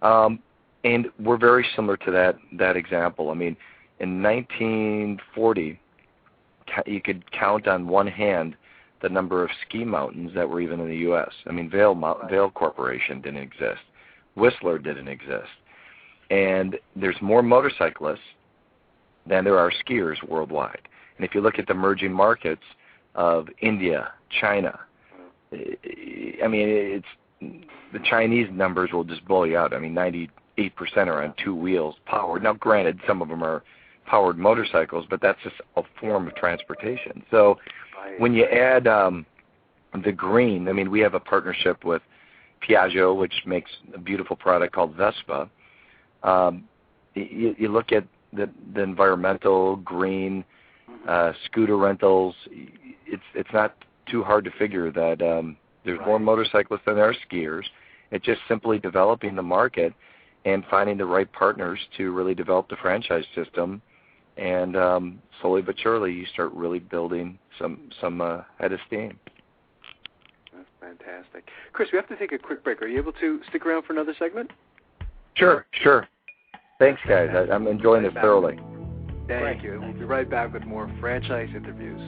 And we're very similar to that example. I mean, in 1940, you could count on one hand the number of ski mountains that were even in the U.S. I mean, Vail Corporation didn't exist. Whistler didn't exist. And there's more motorcyclists than there are skiers worldwide. And if you look at the emerging markets of India, China, I mean, the Chinese numbers will just blow you out. I mean, 98% are on two wheels, powered. Now, granted, some of them are powered motorcycles, but that's just a form of transportation. So when you add the green, I mean, we have a partnership with Piaggio, which makes a beautiful product called Vespa. You look at the environmental green scooter rentals. It's not too hard to figure that there's more motorcyclists than there are skiers. It's just simply developing the market and finding the right partners to really develop the franchise system. And slowly but surely, you start really building some head of steam. That's fantastic. Chris, we have to take a quick break. Are you able to stick around for another segment? Sure. Thanks, guys. I'm enjoying this thoroughly. Thank you. We'll be right back with more franchise interviews.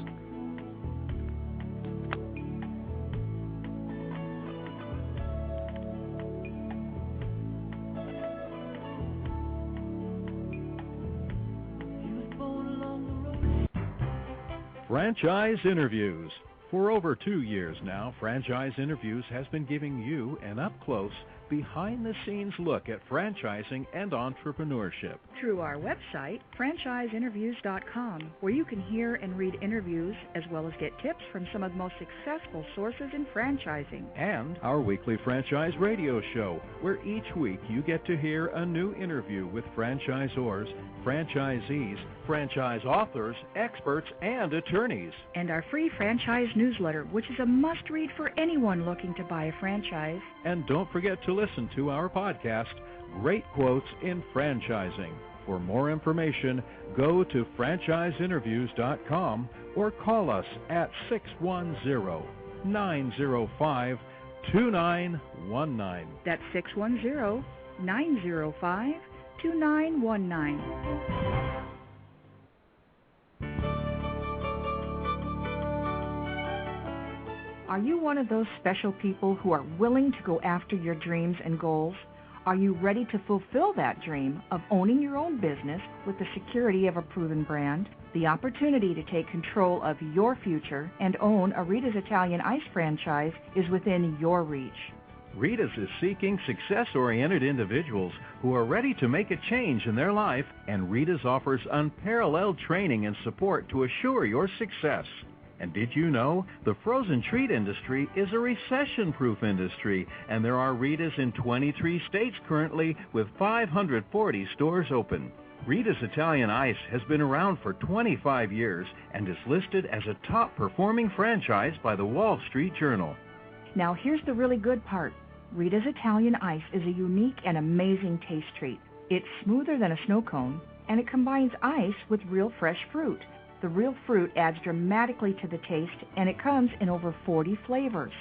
Franchise Interviews. For over 2 years now, Franchise Interviews has been giving you an up-close, behind-the-scenes look at franchising and entrepreneurship. Through our website, franchiseinterviews.com, where you can hear and read interviews as well as get tips from some of the most successful sources in franchising. And our weekly franchise radio show, where each week you get to hear a new interview with franchisors, franchisees, franchise authors, experts, and attorneys. And our free franchise newsletter, which is a must-read for anyone looking to buy a franchise. And don't forget to listen to our podcast, Great Quotes in Franchising. For more information, go to franchiseinterviews.com or call us at 610-905-2919. That's 610-905-2919. Are you one of those special people who are willing to go after your dreams and goals? Are you ready to fulfill that dream of owning your own business with the security of a proven brand? The opportunity to take control of your future and own a Rita's Italian Ice franchise is within your reach. Rita's is seeking success-oriented individuals who are ready to make a change in their life, and Rita's offers unparalleled training and support to assure your success. And did you know the frozen treat industry is a recession-proof industry, and there are Rita's in 23 states currently with 540 stores open. Rita's Italian Ice has been around for 25 years and is listed as a top-performing franchise by the Wall Street Journal. Now here's the really good part. Rita's Italian Ice is a unique and amazing taste treat. It's smoother than a snow cone, and it combines ice with real fresh fruit. The real fruit adds dramatically to the taste, and it comes in over 40 flavors.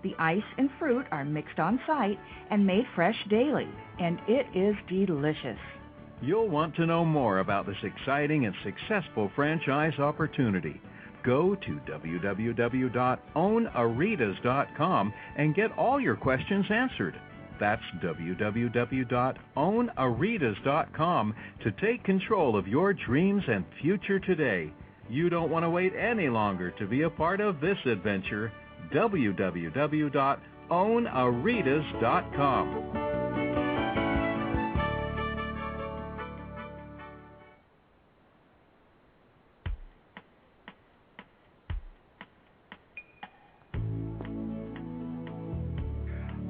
The ice and fruit are mixed on site and made fresh daily, and it is delicious. You'll want to know more about this exciting and successful franchise opportunity. Go to www.ownaritas.com and get all your questions answered. That's www.ownaritas.com to take control of your dreams and future today. You don't want to wait any longer to be a part of this adventure. www.ownaritas.com.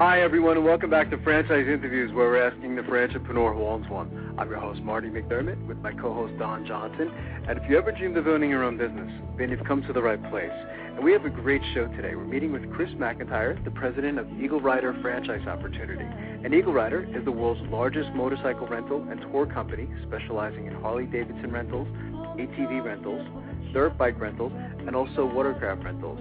Hi, everyone, and welcome back to Franchise Interviews, where we're asking the franchipreneur who owns one. I'm your host, Marty McDermott, with my co-host, Don Johnson. And if you ever dreamed of owning your own business, then you've come to the right place. And we have a great show today. We're meeting with Chris McIntyre, the president of EagleRider Franchise Opportunity. And EagleRider is the world's largest motorcycle rental and tour company, specializing in Harley-Davidson rentals, ATV rentals, dirt bike rentals, and also Watercraft rentals.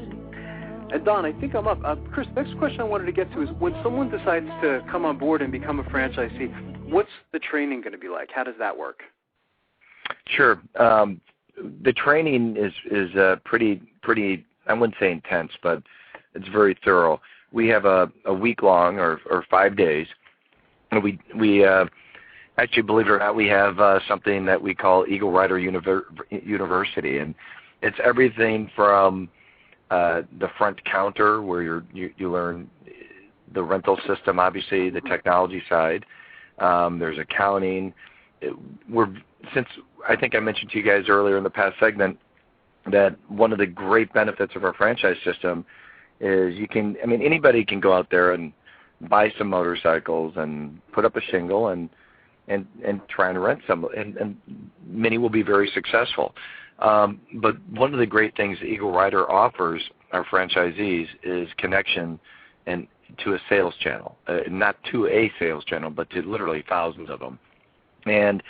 And Don, I think I'm up. Chris, next question I wanted to get to is when someone decides to come on board and become a franchisee, what's the training going to be like? How does that work? Sure. The training is pretty. I wouldn't say intense, but it's very thorough. We have a week long or 5 days, and we actually, believe it or not, we have something that we call EagleRider University, and it's everything from the front counter, where you learn the rental system, obviously the technology side. There's accounting. Since I think I mentioned to you guys earlier in the past segment that one of the great benefits of our franchise system is anybody can go out there and buy some motorcycles and put up a shingle and try and rent some, and many will be very successful. But one of the great things EagleRider offers our franchisees is connection and to a sales channel, not to a sales channel, but to literally thousands of them. And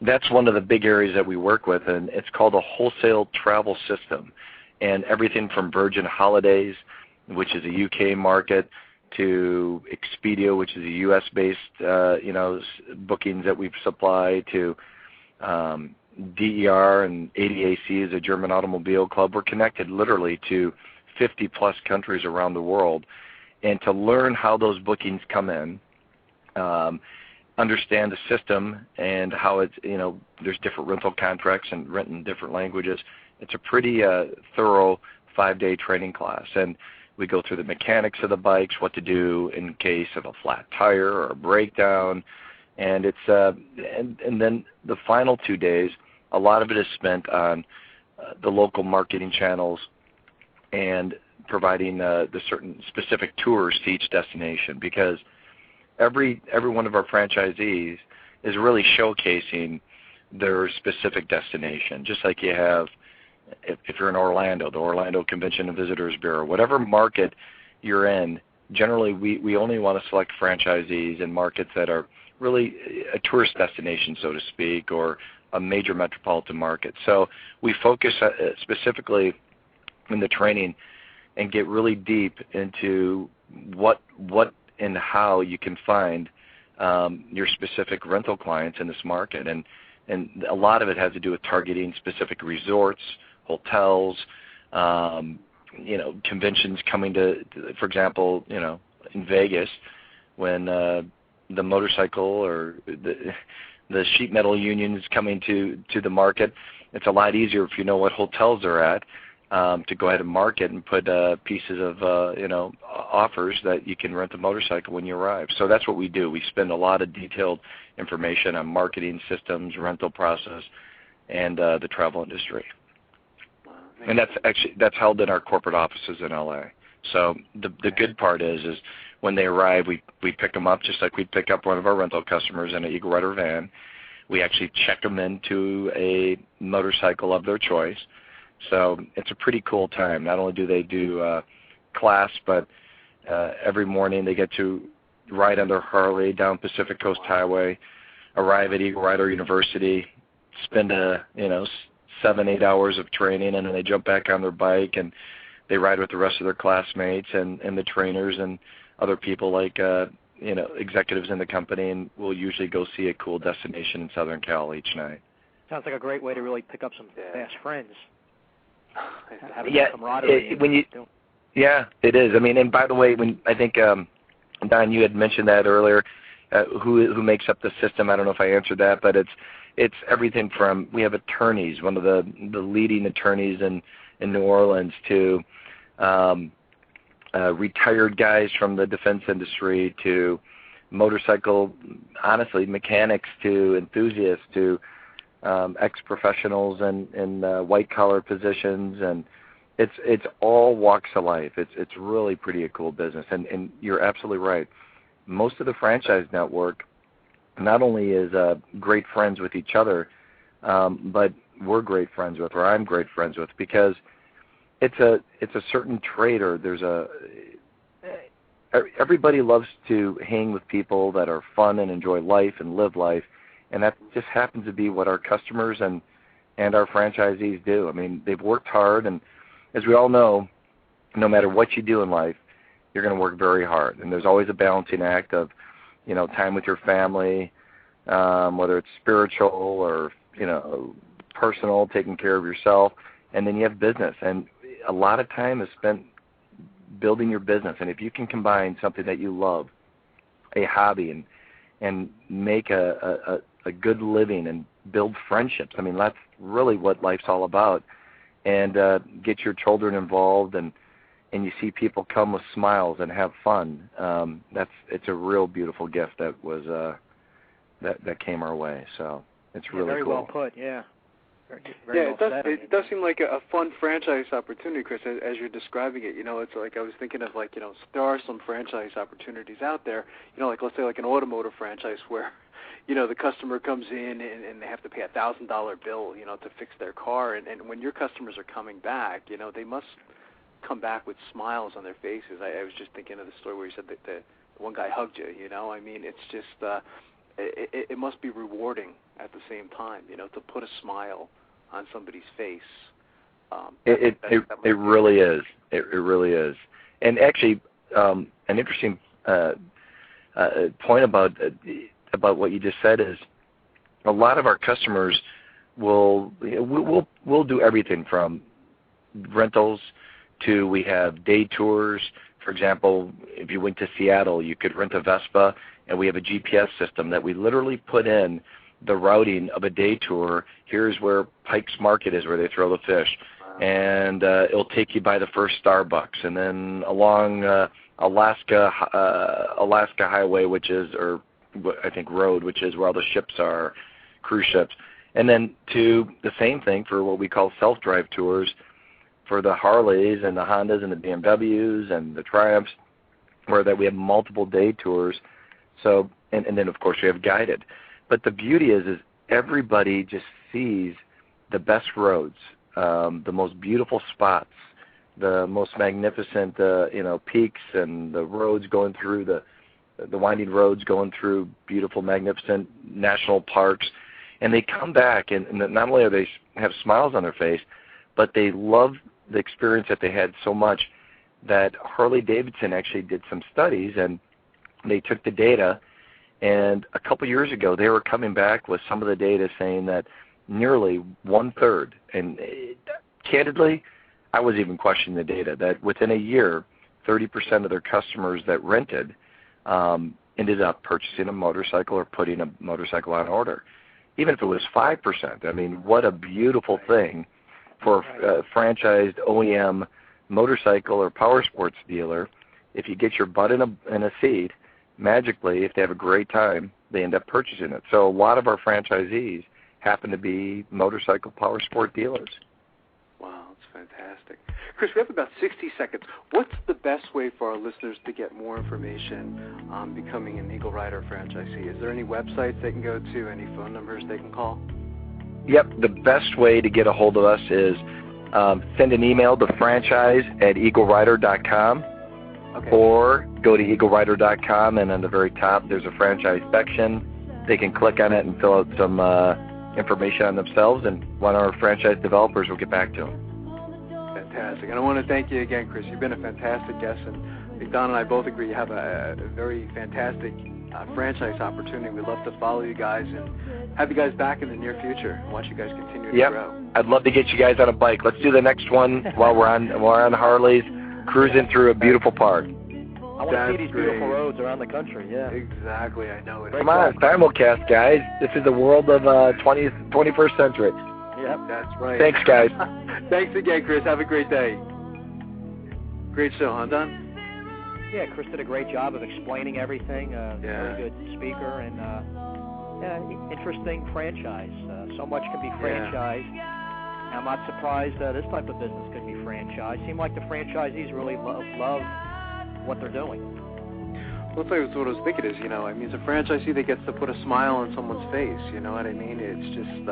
that's one of the big areas that we work with, and it's called a wholesale travel system. And everything from Virgin Holidays, which is a UK market, to Expedia, which is a US-based bookings that we supply, to DER and ADAC is a German automobile club. We're connected literally to 50-plus countries around the world. And to learn how those bookings come in, understand the system and how it's, there's different rental contracts and written in different languages. It's a pretty thorough 5-day training class. And we go through the mechanics of the bikes, what to do in case of a flat tire or a breakdown. And it's and then the final 2 days, a lot of it is spent on the local marketing channels and providing the certain specific tours to each destination, because every one of our franchisees is really showcasing their specific destination, just like you have if you're in Orlando, the Orlando Convention and Visitors Bureau. Whatever market you're in, generally we only want to select franchisees in markets that are really a tourist destination, so to speak, or a major metropolitan market. So we focus specifically in the training and get really deep into what and how you can find your specific rental clients in this market. And a lot of it has to do with targeting specific resorts, hotels, conventions coming to, for example, in Vegas, when the motorcycle or the sheet metal union is coming to the market, it's a lot easier if you know what hotels they're at to go ahead and market and put pieces of offers that you can rent a motorcycle when you arrive. So that's what we do. We spend a lot of detailed information on marketing systems, rental process, and the travel industry. And that's held in our corporate offices in LA. So the good part is when they arrive, we pick them up just like we'd pick up one of our rental customers in an EagleRider van. We actually check them into a motorcycle of their choice. So it's a pretty cool time. Not only do they do class, but every morning they get to ride on their Harley down Pacific Coast Highway, arrive at EagleRider University, spend 7-8 hours of training, and then they jump back on their bike and they ride with the rest of their classmates and the trainers and other people like executives in the company, and we'll usually go see a cool destination in Southern Cal each night. Sounds like a great way to really pick up some fast friends. Yeah, yeah, it is. I mean, and by the way, I think Don, you had mentioned that earlier. Who makes up the system? I don't know if I answered that, but it's everything from, we have attorneys, one of the leading attorneys in New Orleans, to retired guys from the defense industry, to motorcycle, honestly, mechanics, to enthusiasts, to ex-professionals in white-collar positions, and It's all walks of life. It's really pretty a cool business, and you're absolutely right. Most of the franchise network not only is great friends with each other, but we're great friends with, or I'm great friends with, because it's a certain trait, or everybody loves to hang with people that are fun and enjoy life and live life, and that just happens to be what our customers and our franchisees do. I mean, they've worked hard, and as we all know, no matter what you do in life, you're going to work very hard, and there's always a balancing act of, time with your family, whether it's spiritual or, personal, taking care of yourself, and then you have business, and a lot of time is spent building your business. And if you can combine something that you love, a hobby, and make a good living and build friendships, I mean, that's really what life's all about, and get your children involved, and you see people come with smiles and have fun. It's a real beautiful gift that was that came our way. So it's really very cool. Well put. Yeah. Very well said. It does seem like a fun franchise opportunity, Chris, as you're describing it. It's like I was thinking of, like, there are some franchise opportunities out there. Like, let's say like an automotive franchise where, the customer comes in and they have to pay a $1,000 bill, to fix their car, and when your customers are coming back, they must come back with smiles on their faces. I was just thinking of the story where you said that the one guy hugged you. I mean, it's just it must be rewarding at the same time, to put a smile on somebody's face. It really is. It really is. And actually, an interesting point about what you just said is a lot of our customers we'll do everything from rentals to we have day tours. For example, if you went to Seattle, you could rent a Vespa, and we have a GPS system that we literally put in the routing of a day tour. Here's where Pike's Market is, where they throw the fish. And it'll take you by the first Starbucks, and then along Alaska Highway, which is, or I think road, which is where all the ships are, cruise ships. And then to the same thing for what we call self-drive tours for the Harleys and the Hondas and the BMWs and the Triumphs, where that we have multiple day tours. So, and then of course we have guided. But the beauty is everybody just sees the best roads, the most beautiful spots, the most magnificent, peaks, and the roads going through the winding roads going through beautiful, magnificent national parks, and they come back and not only are they have smiles on their face, but they love the experience that they had so much that Harley-Davidson actually did some studies, and they took the data. And a couple years ago, they were coming back with some of the data saying that nearly one-third, and candidly, I was even questioning the data, that within a year, 30% of their customers that rented ended up purchasing a motorcycle or putting a motorcycle on order. Even if it was 5%, I mean, what a beautiful thing for a franchised OEM motorcycle or power sports dealer. If you get your butt in a seat, magically, if they have a great time, they end up purchasing it. So a lot of our franchisees happen to be motorcycle power sport dealers. Wow, that's fantastic. Chris, we have about 60 seconds. What's the best way for our listeners to get more information on becoming an EagleRider franchisee? Is there any websites they can go to, any phone numbers they can call? Yep, the best way to get a hold of us is send an email to franchise@EagleRider.com. Okay. Or go to EagleRider.com, and on the very top there's a franchise section. They can click on it and fill out some information on themselves, and one of our franchise developers will get back to them. Fantastic. And I want to thank you again, Chris. You've been a fantastic guest, and I think Don and I both agree you have a very fantastic franchise opportunity. We'd love to follow you guys and have you guys back in the near future and watch you guys continue to grow. I'd love to get you guys on a bike. Let's do the next one while we're on Harleys, cruising through a beautiful park. I want to see these beautiful roads around the country, yeah. Exactly, I know it. Come on, simulcast, guys. This is the world of 21st century. Yep. That's right. Thanks, guys. Thanks again, Chris. Have a great day. Great show, huh, Don? Yeah, Chris did a great job of explaining everything. Very good speaker, and interesting franchise. So much can be franchised. I'm not surprised this type of business could be franchised. Seem like the franchisees really love what they're doing. Well, that's what I was thinking is, you know, I mean, it's a franchisee that gets to put a smile on someone's face, you know what I mean? It's just,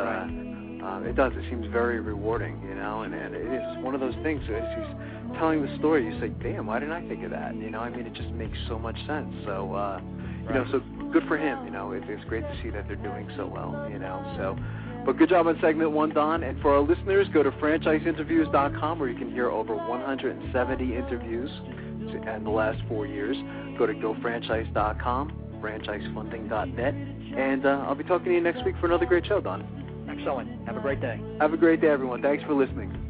it does. It seems very rewarding, you know, and it is one of those things. As he's telling the story, you say, damn, why didn't I think of that? You know, I mean, it just makes so much sense. So, you know, so good for him, you know. It's great to see that they're doing so well, you know. So, but good job on segment 1, Don. And for our listeners, go to franchiseinterviews.com where you can hear over 170 interviews in the last 4 years. Go to gofranchise.com, franchisefunding.net, and I'll be talking to you next week for another great show, Don. Excellent. Have a great day. Have a great day, everyone. Thanks for listening.